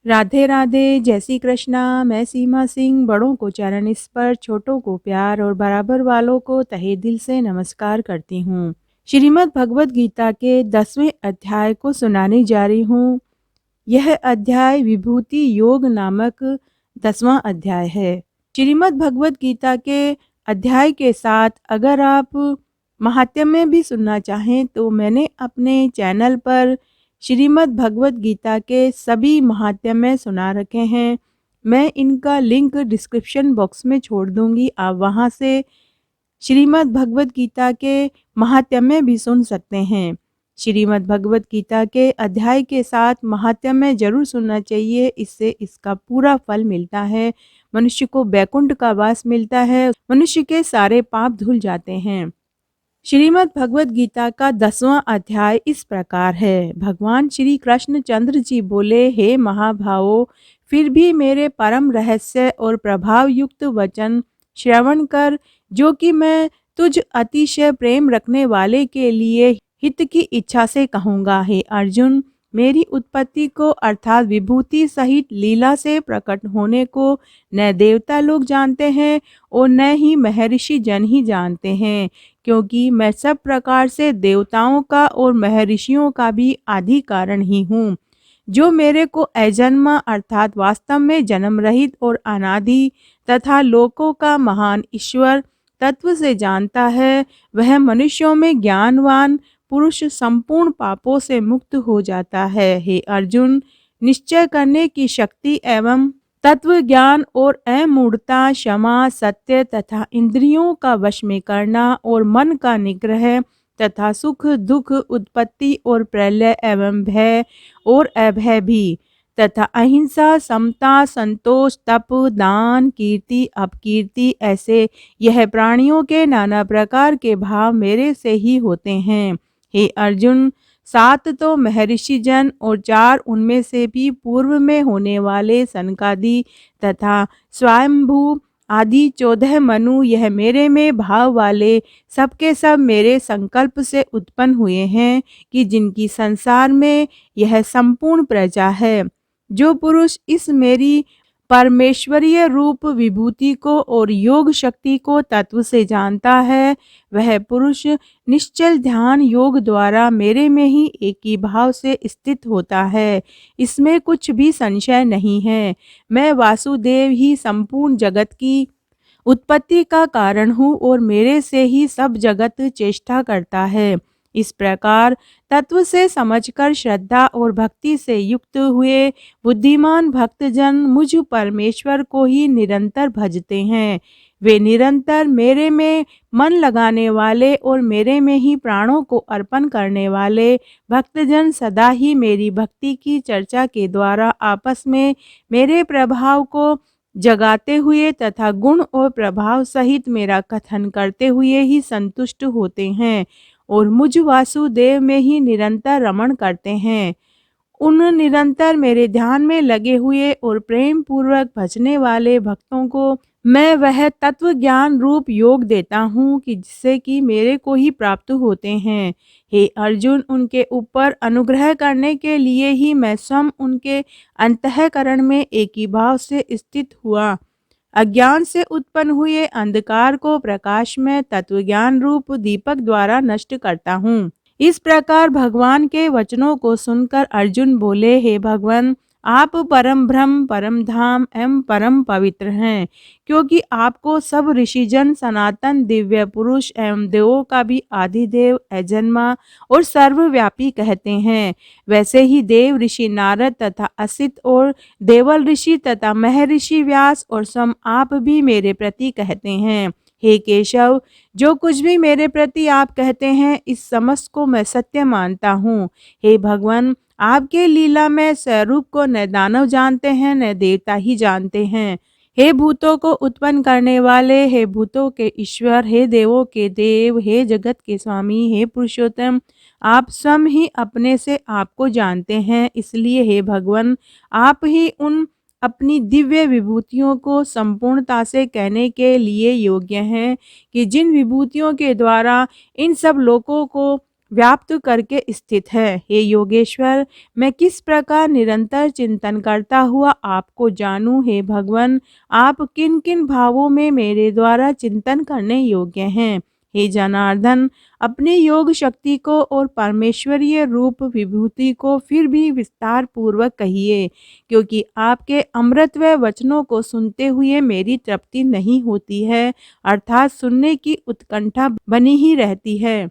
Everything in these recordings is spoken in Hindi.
राधे राधे, जय श्री कृष्णा। मैं सीमा सिंह बड़ों को चरण स्पर्श, छोटों को प्यार और बराबर वालों को तहे दिल से नमस्कार करती हूँ। श्रीमद् भगवत गीता के 10वें अध्याय को सुनाने जा रही हूँ। यह अध्याय विभूति योग नामक 10वां अध्याय है। श्रीमद् भगवत गीता के अध्याय के साथ अगर आप महात्म्य भी सुनना चाहें तो मैंने अपने चैनल पर श्रीमद् भगवत गीता के सभी महात्म्य सुना रखे हैं। मैं इनका लिंक डिस्क्रिप्शन बॉक्स में छोड़ दूंगी, आप वहां से श्रीमद् भगवत गीता के महात्म्य भी सुन सकते हैं। श्रीमद् भगवत गीता के अध्याय के साथ महात्म्य जरूर सुनना चाहिए, इससे इसका पूरा फल मिलता है। मनुष्य को बैकुंठ का वास मिलता है, मनुष्य के सारे पाप धुल जाते हैं। श्रीमद् भगवत गीता का 10वां अध्याय इस प्रकार है। भगवान श्री कृष्ण चंद्र जी बोले, हे महाभावों, फिर भी मेरे परम रहस्य और प्रभाव युक्त वचन श्रवण कर, जो कि मैं तुझ अतिशय प्रेम रखने वाले के लिए हित की इच्छा से कहूँगा। हे अर्जुन, मेरी उत्पत्ति को अर्थात विभूति सहित लीला से प्रकट होने को न देवता लोग जानते हैं और न ही महर्षि जन ही जानते हैं, क्योंकि मैं सब प्रकार से देवताओं का और महर्षियों का भी आदि कारण ही हूँ। जो मेरे को अजन्मा अर्थात वास्तव में जन्म रहित और अनादि तथा लोकों का महान ईश्वर तत्व से जानता है, वह मनुष्यों में ज्ञानवान पुरुष संपूर्ण पापों से मुक्त हो जाता है। हे अर्जुन, निश्चय करने की शक्ति एवं तत्व ज्ञान और अमूढ़ता, क्षमा, सत्य तथा इंद्रियों का वश में करना और मन का निग्रह तथा सुख दुख, उत्पत्ति और प्रलय एवं भय और अभय भी, तथा अहिंसा, समता, संतोष, तप, दान, कीर्ति, अपकीर्ति, ऐसे यह प्राणियों के नाना प्रकार के भाव मेरे से ही होते हैं। हे अर्जुन, 7 तो महर्षि जन और 4 उनमें से भी पूर्व में होने वाले सनकादि तथा स्वयंभू आदि 14 मनु, यह मेरे में भाव वाले सबके सब मेरे संकल्प से उत्पन्न हुए हैं, कि जिनकी संसार में यह संपूर्ण प्रजा है। जो पुरुष इस मेरी परमेश्वरीय रूप विभूति को और योग शक्ति को तत्व से जानता है, वह पुरुष निश्चल ध्यान योग द्वारा मेरे में ही एक ही भाव से स्थित होता है। इसमें कुछ भी संशय नहीं है। मैं वासुदेव ही संपूर्ण जगत की उत्पत्ति का कारण हूँ और मेरे से ही सब जगत चेष्टा करता है। इस प्रकार तत्व से समझकर श्रद्धा और भक्ति से युक्त हुए बुद्धिमान भक्तजन मुझ परमेश्वर को ही निरंतर भजते हैं। वे निरंतर मेरे में मन लगाने वाले और मेरे में ही प्राणों को अर्पण करने वाले भक्तजन सदा ही मेरी भक्ति की चर्चा के द्वारा आपस में मेरे प्रभाव को जगाते हुए तथा गुण और प्रभाव सहित मेरा कथन करते हुए ही संतुष्ट होते हैं और मुझ वासुदेव में ही निरंतर रमण करते हैं। उन निरंतर मेरे ध्यान में लगे हुए और प्रेम पूर्वक भजने वाले भक्तों को मैं वह तत्व ज्ञान रूप योग देता हूँ, कि जिससे कि मेरे को ही प्राप्त होते हैं। हे अर्जुन, उनके ऊपर अनुग्रह करने के लिए ही मैं स्वयं उनके अंतःकरण में एक ही भाव से स्थित हुआ अज्ञान से उत्पन्न हुए अंधकार को प्रकाश में तत्वज्ञान रूप दीपक द्वारा नष्ट करता हूँ। इस प्रकार भगवान के वचनों को सुनकर अर्जुन बोले, हे भगवान, आप परम ब्रह्म, परम धाम एवं परम पवित्र हैं, क्योंकि आपको सब ऋषिजन सनातन दिव्य पुरुष एवं देवों का भी आदिदेव, अजन्मा और सर्वव्यापी कहते हैं। वैसे ही देव ऋषि नारद तथा असित और देवल ऋषि तथा महर्षि व्यास और स्वयं आप भी मेरे प्रति कहते हैं। हे केशव, जो कुछ भी मेरे प्रति आप कहते हैं, इस समस्त को मैं सत्य मानता हूँ। हे भगवान, आपके लीला में स्वरूप को न दानव जानते हैं न देवता ही जानते हैं। हे भूतों को उत्पन्न करने वाले, हे भूतों के ईश्वर, हे देवों के देव, हे जगत के स्वामी, हे पुरुषोत्तम, आप स्वयं ही अपने से आपको जानते हैं। इसलिए हे भगवान, आप ही उन अपनी दिव्य विभूतियों को संपूर्णता से कहने के लिए योग्य हैं, कि जिन विभूतियों के द्वारा इन सब लोकों को व्याप्त करके स्थित है। हे योगेश्वर, मैं किस प्रकार निरंतर चिंतन करता हुआ आपको जानूं। हे भगवान, आप किन किन भावों में मेरे द्वारा चिंतन करने योग्य हैं। हे जनार्दन, अपनी योग शक्ति को और परमेश्वरीय रूप विभूति को फिर भी विस्तार पूर्वक कहिए, क्योंकि आपके अमृतमय वचनों को सुनते हुए मेरी तृप्ति नहीं होती है, अर्थात सुनने की उत्कंठा बनी ही रहती है।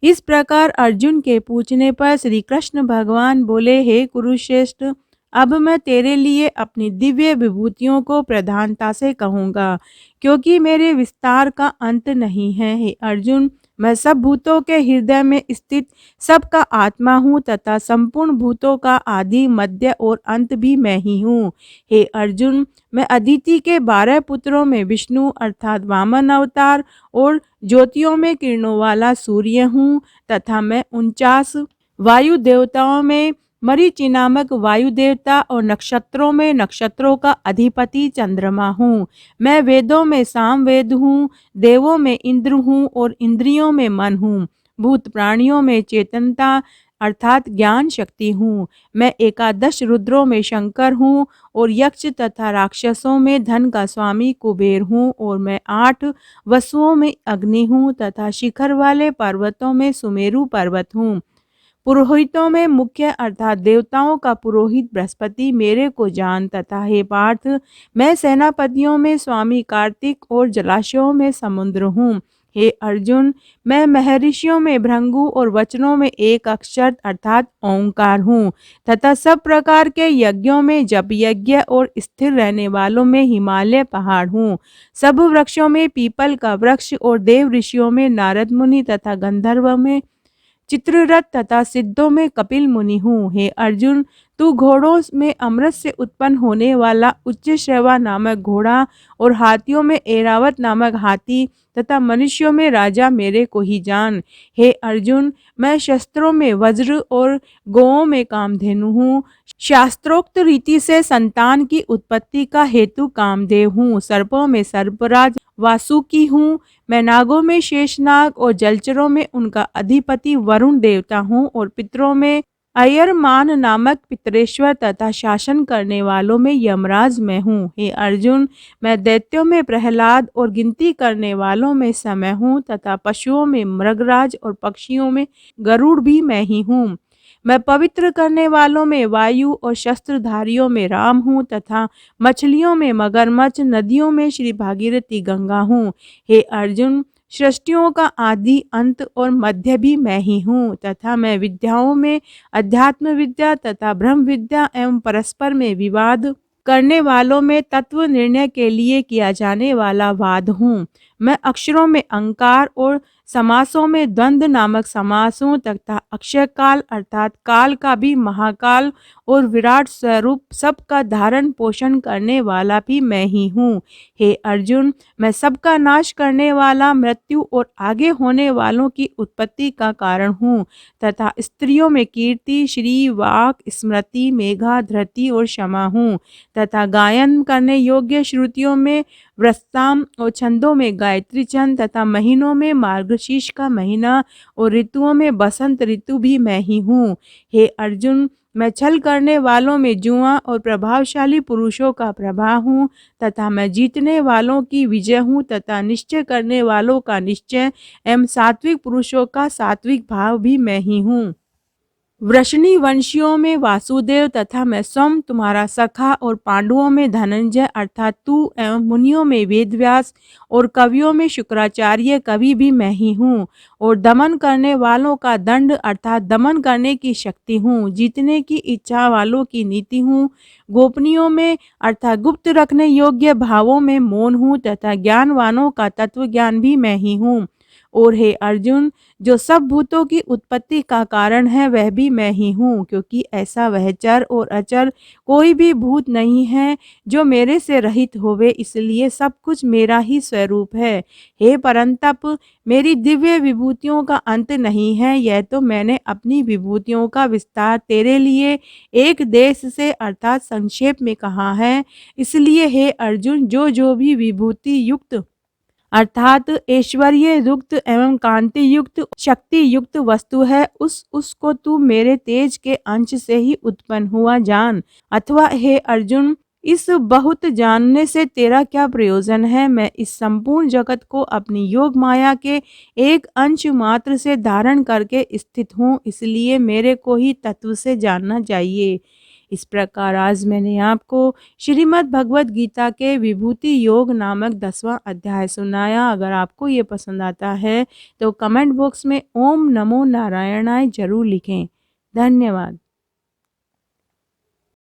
इस प्रकार अर्जुन के पूछने पर श्री कृष्ण भगवान बोले, हे कुरुश्रेष्ठ, अब मैं तेरे लिए अपनी दिव्य विभूतियों को प्रधानता से कहूँगा, क्योंकि मेरे विस्तार का अंत नहीं है। हे अर्जुन, मैं सब भूतों के हृदय में स्थित सबका आत्मा हूँ तथा संपूर्ण भूतों का आदि मध्य और अंत भी मैं ही हूँ। हे अर्जुन, मैं अदिति के 12 पुत्रों में विष्णु अर्थात वामन अवतार और ज्योतियों में किरणों वाला सूर्य हूँ तथा मैं 49 वायु देवताओं में मरीचि नामक वायु देवता और नक्षत्रों में नक्षत्रों का अधिपति चंद्रमा हूँ। मैं वेदों में सामवेद हूँ, देवों में इंद्र हूँ और इंद्रियों में मन हूँ। भूत प्राणियों में चेतनता अर्थात ज्ञान शक्ति हूँ। मैं एकादश रुद्रों में शंकर हूँ और यक्ष तथा राक्षसों में धन का स्वामी कुबेर हूँ और मैं 8 वसुओं में अग्नि हूँ तथा शिखर वाले पर्वतों में सुमेरु पर्वत हूँ। पुरोहितों में मुख्य अर्थात देवताओं का पुरोहित बृहस्पति मेरे को जान तथा हे पार्थ, मैं सेनापतियों में स्वामी कार्तिक और जलाशयों में समुद्र हूँ। हे अर्जुन, मैं महर्षियों में भृंगु और वचनों में एक अक्षर अर्थात ओंकार हूँ तथा सब प्रकार के यज्ञों में जप यज्ञ और स्थिर रहने वालों में हिमालय पहाड़ हूँ। सब वृक्षों में पीपल का वृक्ष और देव ऋषियों में नारद मुनि तथा गंधर्व में चित्ररथ तथा सिद्धों में कपिल मुनि हूँ। हे अर्जुन, तू घोड़ों में अमृत से उत्पन्न होने वाला उच्च श्रवा नामक घोड़ा और हाथियों में ऐरावत नामक हाथी तथा मनुष्यों में राजा मेरे को ही जान। हे अर्जुन, मैं शस्त्रों में वज्र और गौओं में कामधेनु हूँ। शास्त्रोक्त रीति से संतान की उत्पत्ति का हेतु कामदेव हूँ। सर्पों में सर्पराज वासुकी हूँ। मैं नागों में शेषनाग और जलचरों में उनका अधिपति वरुण देवता हूँ और पितरों में अयरमान नामक पितरेश्वर तथा शासन करने वालों में यमराज मैं हूँ। हे अर्जुन, मैं दैत्यों में प्रहलाद और गिनती करने वालों में समय हूँ तथा पशुओं में मृगराज और पक्षियों में गरुड़ भी मैं ही हूँ। मैं पवित्र करने वालों में वायु और शस्त्रधारियों में राम हूँ तथा मछलियों में मगरमच्छ, नदियों में श्री भागीरथी गंगा हूँ। हे अर्जुन, सृष्टियों का आदि अंत और मध्य भी मैं ही हूँ तथा मैं विद्याओं में अध्यात्म विद्या तथा ब्रह्म विद्या एवं परस्पर में विवाद करने वालों में तत्व निर्णय के लिए किया जाने वाला वाद हूँ। मैं अक्षरों में अंकार और समासों में द्वंद्व नामक समास हूँ तथा अक्षय काल अर्थात काल का भी महाकाल और विराट स्वरूप सबका धारण पोषण करने वाला भी मैं ही हूँ। हे अर्जुन, मैं सबका नाश करने वाला मृत्यु और आगे होने वालों की उत्पत्ति का कारण हूँ तथा स्त्रियों में कीर्ति, श्री, वाक, स्मृति, मेघा, धृति और क्षमा हूँ तथा गायन करने योग्य श्रुतियों में व्रस्ताम और छंदों में गायत्री छंद तथा महीनों में मार्गशीर्ष का महीना और ऋतुओं में बसंत ऋतु भी मैं ही हूँ। हे अर्जुन, मैं छल करने वालों में जुआ और प्रभावशाली पुरुषों का प्रभा हूँ तथा मैं जीतने वालों की विजय हूँ तथा निश्चय करने वालों का निश्चय एवं सात्विक पुरुषों का सात्विक भाव भी मैं ही हूँ। वृषणी वंशियों में वासुदेव तथा मैं स्वयं तुम्हारा सखा और पांडवों में धनंजय अर्थात तू एवं मुनियों में वेदव्यास और कवियों में शुक्राचार्य कवि भी मैं ही हूँ और दमन करने वालों का दंड अर्थात दमन करने की शक्ति हूँ। जीतने की इच्छा वालों की नीति हूँ। गोपनीयों में अर्थात गुप्त रखने योग्य भावों में मौन हूँ तथा ज्ञानवानों का तत्व ज्ञान भी मैं ही हूँ। और हे अर्जुन, जो सब भूतों की उत्पत्ति का कारण है वह भी मैं ही हूँ, क्योंकि ऐसा वह चर और अचर कोई भी भूत नहीं है जो मेरे से रहित होवे, इसलिए सब कुछ मेरा ही स्वरूप है। हे परंतप, मेरी दिव्य विभूतियों का अंत नहीं है। यह तो मैंने अपनी विभूतियों का विस्तार तेरे लिए एक देश से अर्थात संक्षेप में कहा है। इसलिए हे अर्जुन, जो जो भी विभूति युक्त अर्थात ऐश्वर्य युक्त एवं कांति युक्त शक्ति युक्त वस्तु है, उसको तू मेरे तेज के अंश से ही उत्पन्न हुआ जान। अथवा हे अर्जुन, इस बहुत जानने से तेरा क्या प्रयोजन है? मैं इस संपूर्ण जगत को अपनी योग माया के एक अंश मात्र से धारण करके स्थित हूँ, इसलिए मेरे को ही तत्व से जानना चाहिए। इस प्रकार आज मैंने आपको श्रीमद् भगवत गीता के विभूति योग नामक 10वां अध्याय सुनाया। अगर आपको ये पसंद आता है तो कमेंट बॉक्स में ओम नमो नारायणाय जरूर लिखें। धन्यवाद।